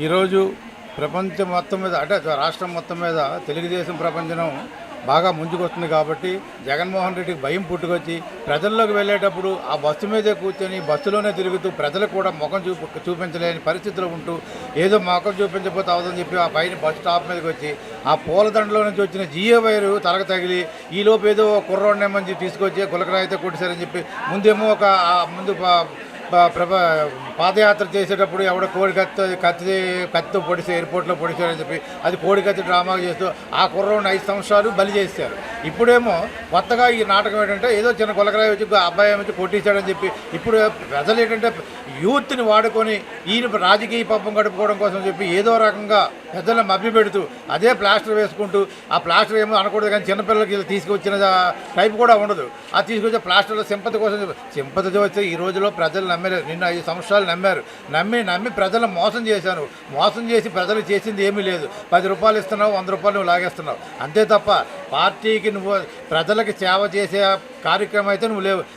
ఈరోజు ప్రపంచం మొత్తం మీద అంటే రాష్ట్రం మొత్తం మీద తెలుగుదేశం ప్రపంచం బాగా ముందుకొస్తుంది కాబట్టి జగన్మోహన్ రెడ్డికి భయం పుట్టుకొచ్చి ప్రజల్లోకి వెళ్ళేటప్పుడు ఆ బస్సు మీదే కూర్చొని బస్సులోనే తిరుగుతూ ప్రజలకు కూడా ముఖం చూపించలేని పరిస్థితులు ఉంటూ ఏదో ముఖం చూపించకపోతే అవదని చెప్పి ఆ పైన బస్ స్టాప్ మీదకి వచ్చి ఆ పూలదండలో నుంచి వచ్చిన జియో వైరు తలకు తగిలి ఈలోపు ఏదో కుర్రోడ్నేమని తీసుకొచ్చి గులకరాయితే కొట్టేశారని చెప్పి ముందేమో ఒక ముందు పాదయాత్ర చేసేటప్పుడు ఎవడ కోడి కత్తితో పొడిసి ఎయిర్పోర్ట్లో పొడిచారని చెప్పి అది కోడి కత్తి డ్రామా చేస్తూ ఆ కుర్రోడిని 5 సంవత్సరాలు బలి చేశారు. ఇప్పుడేమో కొత్తగా ఈ నాటకం ఏంటంటే ఏదో చిన్న కొలకరాయి వచ్చి అబ్బాయి వచ్చి కొట్టేశాడని చెప్పి ఇప్పుడు ప్రజలు ఏంటంటే యూత్ని వాడుకొని ఈయన రాజకీయ పబ్బం గడుపుకోవడం కోసం చెప్పి ఏదో రకంగా పెద్దలను మభ్యపెడుతూ అదే ప్లాస్టర్ వేసుకుంటూ ఆ ప్లాస్టర్ ఏమో అనకూడదు కానీ చిన్నపిల్లలకి తీసుకొచ్చిన టైప్ కూడా ఉండదు. ఆ తీసుకొచ్చే ప్లాస్టర్లో సింపతి కోసం సింపతి వస్తే ఈ రోజులో ప్రజలు నమ్మలేదు. నిన్న 5 సంవత్సరాలు నమ్మి ప్రజలను మోసం చేసి ప్రజలు చేసింది ఏమీ లేదు. 10 రూపాయలు ఇస్తున్నావు, 100 రూపాయలు నువ్వు లాగేస్తున్నావు అంతే తప్ప పార్టీకి నువ్వు ప్రజలకి సేవ చేసే కార్యక్రమం అయితే నువ్వు లేవు.